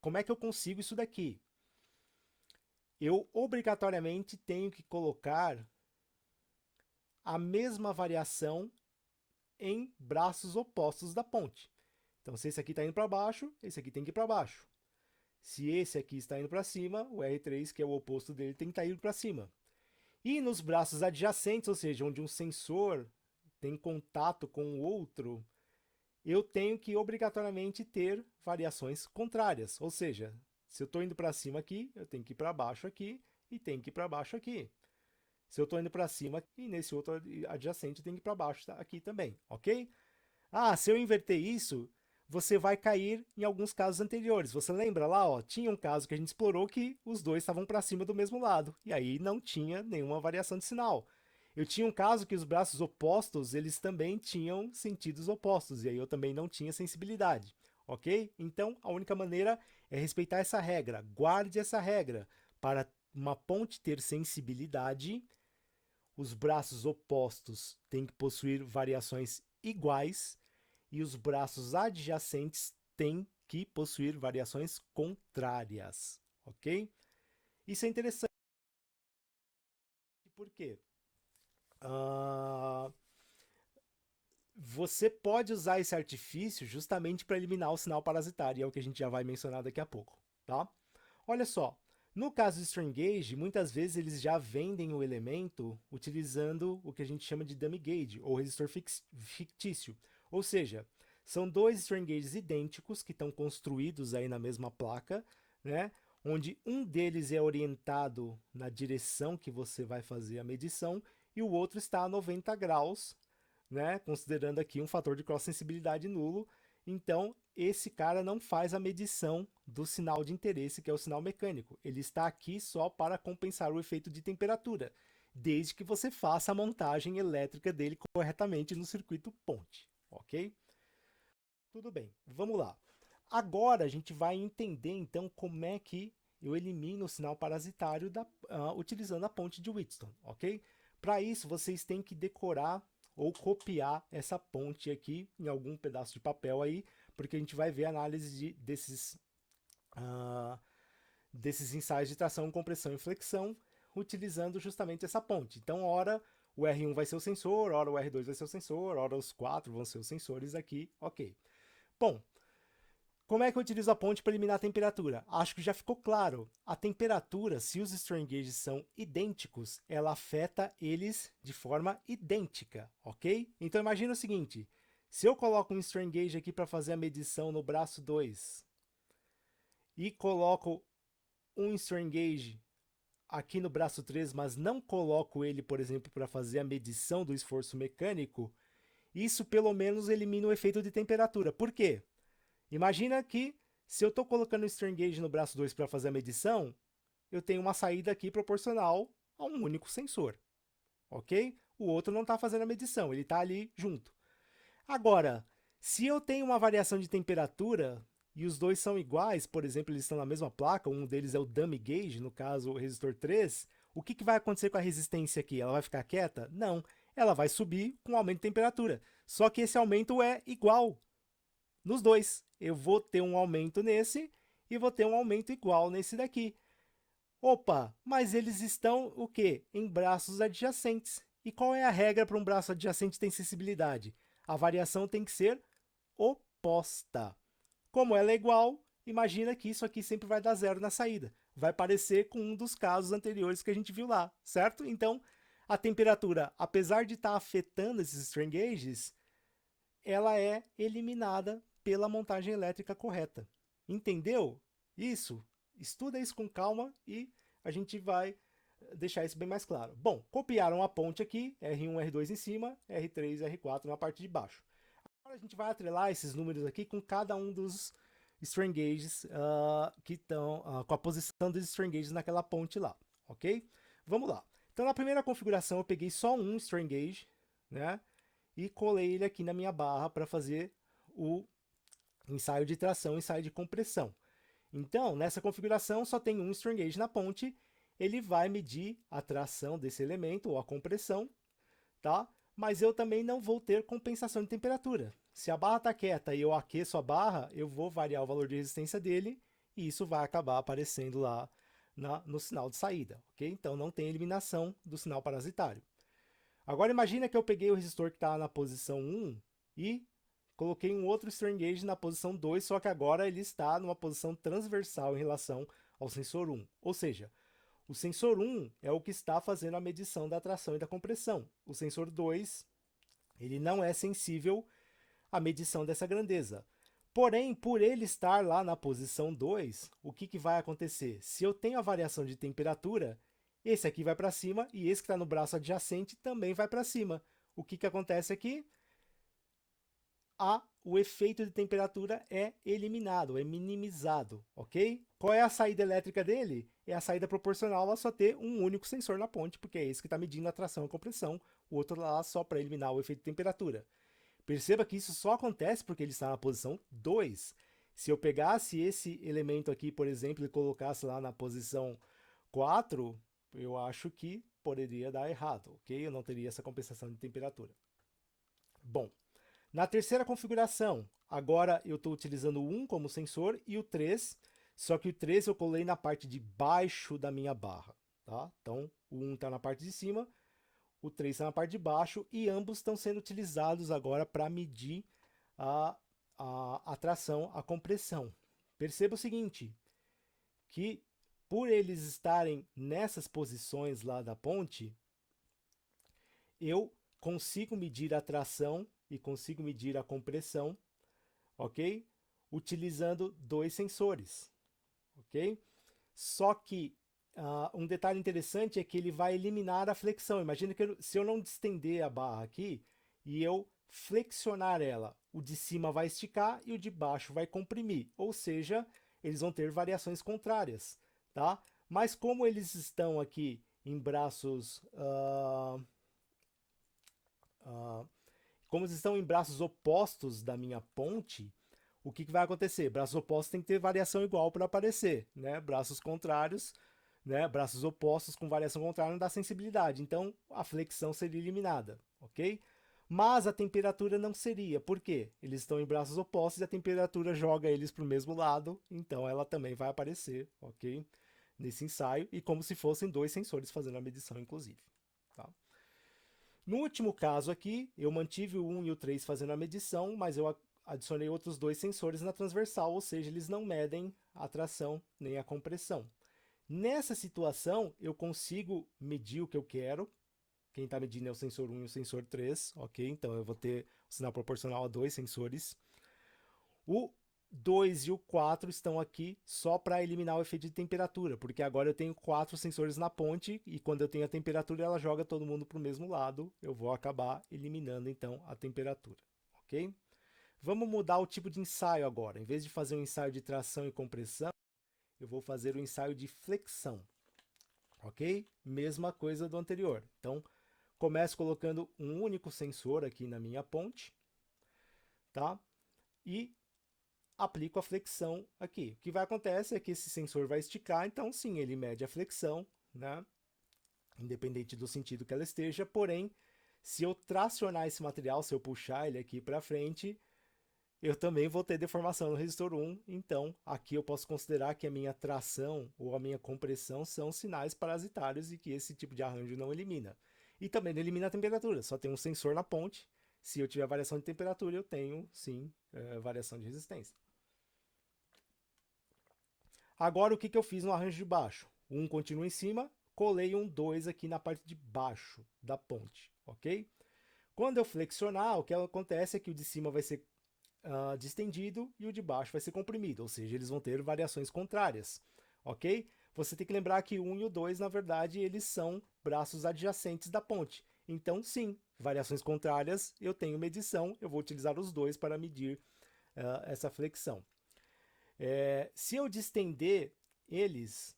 como é que eu consigo isso daqui? Eu obrigatoriamente tenho que colocar a mesma variação em braços opostos da ponte. Então se esse aqui está indo para baixo, esse aqui tem que ir para baixo. Se esse aqui está indo para cima, o R3, que é o oposto dele, tem que estar indo para cima. E nos braços adjacentes, ou seja, onde um sensor tem contato com o outro, eu tenho que obrigatoriamente ter variações contrárias. Ou seja, se eu estou indo para cima aqui, eu tenho que ir para baixo aqui e tenho que ir para baixo aqui. Se eu estou indo para cima e nesse outro adjacente, eu tenho que ir para baixo aqui também, ok? Ah, se eu inverter isso, você vai cair em alguns casos anteriores. Você lembra lá, ó, tinha um caso que a gente explorou que os dois estavam para cima do mesmo lado, e aí não tinha nenhuma variação de sinal. Eu tinha um caso que os braços opostos, eles também tinham sentidos opostos, e aí eu também não tinha sensibilidade, ok? Então, a única maneira é respeitar essa regra. Guarde essa regra. Para uma ponte ter sensibilidade, os braços opostos têm que possuir variações iguais e os braços adjacentes têm que possuir variações contrárias, ok? Isso é interessante. Por quê? Você pode usar esse artifício justamente para eliminar o sinal parasitário, e é o que a gente já vai mencionar daqui a pouco, tá? Olha só, no caso do string gauge, muitas vezes eles já vendem o elemento utilizando o que a gente chama de dummy gauge, ou resistor fictício. Ou seja, são dois string gauges idênticos que estão construídos aí na mesma placa, né? Onde um deles é orientado na direção que você vai fazer a medição e o outro está a 90 graus, né? Considerando aqui um fator de cross-sensibilidade nulo. Então, esse cara não faz a medição do sinal de interesse, que é o sinal mecânico. Ele está aqui só para compensar o efeito de temperatura, desde que você faça a montagem elétrica dele corretamente no circuito ponte, ok? Tudo bem, vamos lá. Agora a gente vai entender então como é que eu elimino o sinal parasitário utilizando a ponte de Wheatstone, ok? Para isso, vocês têm que decorar ou copiar essa ponte aqui em algum pedaço de papel aí, porque a gente vai ver a análise desses ensaios de tração, compressão e flexão utilizando justamente essa ponte. Então, ora o R1 vai ser o sensor, ora o R2 vai ser o sensor, ora os 4 vão ser os sensores aqui, ok. Bom, como é que eu utilizo a ponte para eliminar a temperatura? Acho que já ficou claro. A temperatura, se os strain gauges são idênticos, ela afeta eles de forma idêntica, ok? Então imagina o seguinte, se eu coloco um strain gauge aqui para fazer a medição no braço 2 e coloco um strain gauge aqui no braço 3, mas não coloco ele, por exemplo, para fazer a medição do esforço mecânico, isso pelo menos elimina o efeito de temperatura. Por quê? Imagina que se eu estou colocando o strain gauge no braço 2 para fazer a medição, eu tenho uma saída aqui proporcional a um único sensor, ok? O outro não está fazendo a medição, ele está ali junto. Agora, se eu tenho uma variação de temperatura e os dois são iguais, por exemplo, eles estão na mesma placa, um deles é o dummy gauge, no caso o resistor 3, o que vai acontecer com a resistência aqui? Ela vai ficar quieta? Não, ela vai subir com aumento de temperatura. Só que esse aumento é igual nos dois. Eu vou ter um aumento nesse e vou ter um aumento igual nesse daqui. Opa, mas eles estão o quê? Em braços adjacentes. E qual é a regra para um braço adjacente ter sensibilidade? A variação tem que ser oposta. Como ela é igual, imagina que isso aqui sempre vai dar zero na saída. Vai parecer com um dos casos anteriores que a gente viu lá, certo? Então, a temperatura, apesar de estar afetando esses strain gauges, ela é eliminada pela montagem elétrica correta. Entendeu? Isso. Estuda isso com calma e a gente vai deixar isso bem mais claro. Bom, copiaram a ponte aqui, R1, R2 em cima, R3, R4 na parte de baixo. Agora a gente vai atrelar esses números aqui com cada um dos strain gauges que estão com a posição dos strain gauges naquela ponte lá, ok? Vamos lá. Então na primeira configuração eu peguei só um strain gauge, né? E colei ele aqui na minha barra para fazer o ensaio de tração e ensaio de compressão. Então, nessa configuração só tem um strain gauge na ponte, ele vai medir a tração desse elemento ou a compressão, tá? Mas eu também não vou ter compensação de temperatura. Se a barra está quieta e eu aqueço a barra, eu vou variar o valor de resistência dele e isso vai acabar aparecendo lá no sinal de saída, ok? Então não tem eliminação do sinal parasitário. Agora imagina que eu peguei o resistor que está na posição 1 e coloquei um outro strain gauge na posição 2, só que agora ele está numa posição transversal em relação ao sensor 1. Ou seja, o sensor 1 é o que está fazendo a medição da tração e da compressão. O sensor 2 Ele não é sensível à medição dessa grandeza. Porém, por ele estar lá na posição 2, o que vai acontecer? Se eu tenho a variação de temperatura, esse aqui vai para cima e esse que está no braço adjacente também vai para cima. O que acontece aqui? O efeito de temperatura é eliminado, é minimizado, ok? Qual é a saída elétrica dele? É a saída proporcional a só ter um único sensor na ponte, porque é esse que está medindo a tração e compressão, o outro lá só para eliminar o efeito de temperatura. Perceba que isso só acontece porque ele está na posição 2. Se eu pegasse esse elemento aqui, por exemplo, e colocasse lá na posição 4, eu acho que poderia dar errado, ok? Eu não teria essa compensação de temperatura. Bom, na terceira configuração, agora eu estou utilizando o 1 como sensor e o 3, só que o 3 eu colei na parte de baixo da minha barra. Tá? Então, o 1 está na parte de cima, o 3 está na parte de baixo e ambos estão sendo utilizados agora para medir a tração, a compressão. Perceba o seguinte, que por eles estarem nessas posições lá da ponte, eu consigo medir a tração e consigo medir a compressão, ok? Utilizando dois sensores, ok? Só que um detalhe interessante é que ele vai eliminar a flexão. Imagina que se eu não distender a barra aqui e eu flexionar ela, o de cima vai esticar e o de baixo vai comprimir. Ou seja, eles vão ter variações contrárias, tá? Mas como eles estão aqui em braços... como eles estão em braços opostos da minha ponte, o que vai acontecer? Braços opostos tem que ter variação igual para aparecer, né? Braços contrários, né? Braços opostos com variação contrária não dá sensibilidade, então a flexão seria eliminada, ok? Mas a temperatura não seria, por quê? Eles estão em braços opostos e a temperatura joga eles para o mesmo lado, então ela também vai aparecer, ok? Nesse ensaio, e como se fossem dois sensores fazendo a medição, inclusive. Tá? No último caso aqui, eu mantive o 1 e o 3 fazendo a medição, mas eu adicionei outros dois sensores na transversal, ou seja, eles não medem a tração nem a compressão. Nessa situação, eu consigo medir o que eu quero. Quem está medindo é o sensor 1 e o sensor 3, ok? Então eu vou ter o sinal proporcional a dois sensores. O 2 e o 4 estão aqui só para eliminar o efeito de temperatura, porque agora eu tenho 4 sensores na ponte e quando eu tenho a temperatura ela joga todo mundo para o mesmo lado, eu vou acabar eliminando então a temperatura, ok? Vamos mudar o tipo de ensaio agora, em vez de fazer um ensaio de tração e compressão, eu vou fazer um ensaio de flexão, ok? Mesma coisa do anterior, então começo colocando um único sensor aqui na minha ponte, tá? E aplico a flexão aqui. O que vai acontecer é que esse sensor vai esticar, então sim, ele mede a flexão, né? Independente do sentido que ela esteja, porém, se eu tracionar esse material, se eu puxar ele aqui para frente, eu também vou ter deformação no resistor 1, então aqui eu posso considerar que a minha tração ou a minha compressão são sinais parasitários e que esse tipo de arranjo não elimina. E também não elimina a temperatura, só tem um sensor na ponte. Se eu tiver variação de temperatura, eu tenho sim variação de resistência. Agora o que eu fiz no arranjo de baixo? Um continua em cima, colei um 2 aqui na parte de baixo da ponte, ok? Quando eu flexionar, o que acontece é que o de cima vai ser distendido e o de baixo vai ser comprimido, ou seja, eles vão ter variações contrárias, ok? Você tem que lembrar que o 1 e o 2, na verdade, eles são braços adjacentes da ponte. Então, sim, variações contrárias, eu tenho medição, eu vou utilizar os dois para medir essa flexão. Se eu distender eles,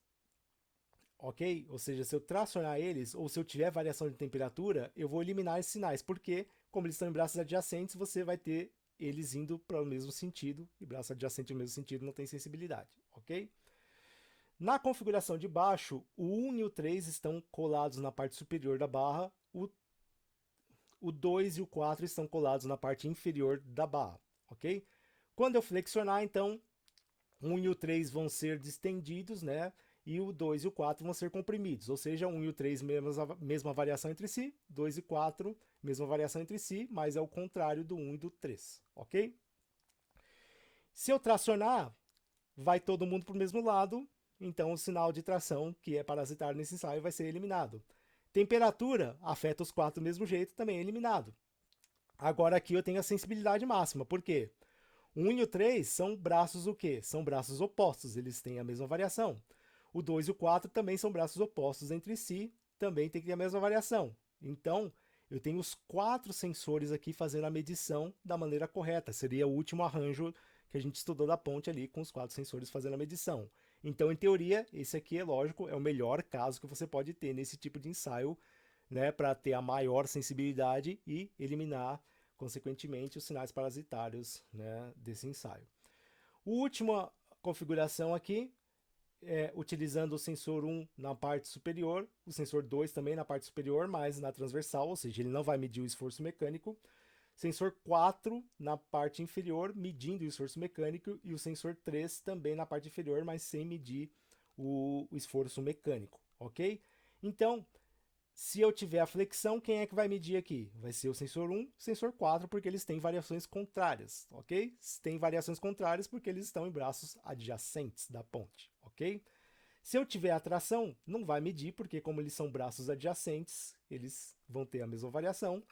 ok? Ou seja, se eu tracionar eles, ou se eu tiver variação de temperatura, eu vou eliminar esses sinais, porque, como eles estão em braços adjacentes, você vai ter eles indo para o mesmo sentido, e braço adjacente no mesmo sentido não tem sensibilidade, ok? Na configuração de baixo, o 1 e o 3 estão colados na parte superior da barra, o 2 e o 4 estão colados na parte inferior da barra, ok? Quando eu flexionar, então, 1 e o 3 vão ser distendidos, né? E o 2 e o 4 vão ser comprimidos, ou seja, 1 e o 3 mesma variação entre si, 2 e 4 mesma variação entre si, mas é o contrário do 1 e do 3, ok? Se eu tracionar, vai todo mundo para o mesmo lado, então o sinal de tração, que é parasitário nesse ensaio, vai ser eliminado. Temperatura afeta os quatro do mesmo jeito, também é eliminado. Agora aqui eu tenho a sensibilidade máxima, por quê? O 1 e o 3 são braços o quê? São braços opostos, eles têm a mesma variação. O 2 e o 4 também são braços opostos entre si, também tem que ter a mesma variação. Então, eu tenho os 4 sensores aqui fazendo a medição da maneira correta. Seria o último arranjo que a gente estudou da ponte ali, com os 4 sensores fazendo a medição. Então, em teoria, esse aqui é lógico, é o melhor caso que você pode ter nesse tipo de ensaio, né, para ter a maior sensibilidade e eliminar, consequentemente, os sinais parasitários, né, desse ensaio. A última configuração aqui é utilizando o sensor 1 na parte superior, o sensor 2 também na parte superior, mas na transversal, ou seja, ele não vai medir o esforço mecânico. Sensor 4 na parte inferior, medindo o esforço mecânico, e o sensor 3 também na parte inferior, mas sem medir o esforço mecânico, ok? Então, se eu tiver a flexão, quem é que vai medir aqui? Vai ser o sensor 1, sensor 4, porque eles têm variações contrárias, ok? Tem variações contrárias porque eles estão em braços adjacentes da ponte, ok? Se eu tiver a tração, não vai medir, porque como eles são braços adjacentes, eles vão ter a mesma variação.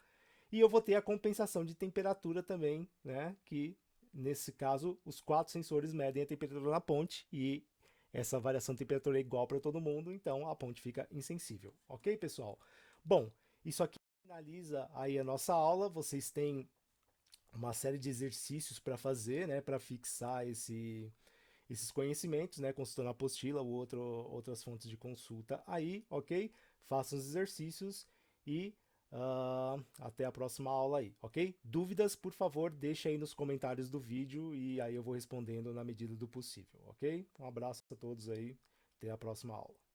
E eu vou ter a compensação de temperatura também, né? Que nesse caso, os 4 sensores medem a temperatura na ponte e essa variação de temperatura é igual para todo mundo, então a ponte fica insensível. Ok, pessoal? Bom, isso aqui finaliza aí a nossa aula. Vocês têm uma série de exercícios para fazer, né? Para fixar esses conhecimentos, né? Consultando a apostila ou outras fontes de consulta aí, ok? Façam os exercícios e até a próxima aula aí, ok? Dúvidas, por favor, deixe aí nos comentários do vídeo e aí eu vou respondendo na medida do possível, ok? Um abraço a todos aí, até a próxima aula.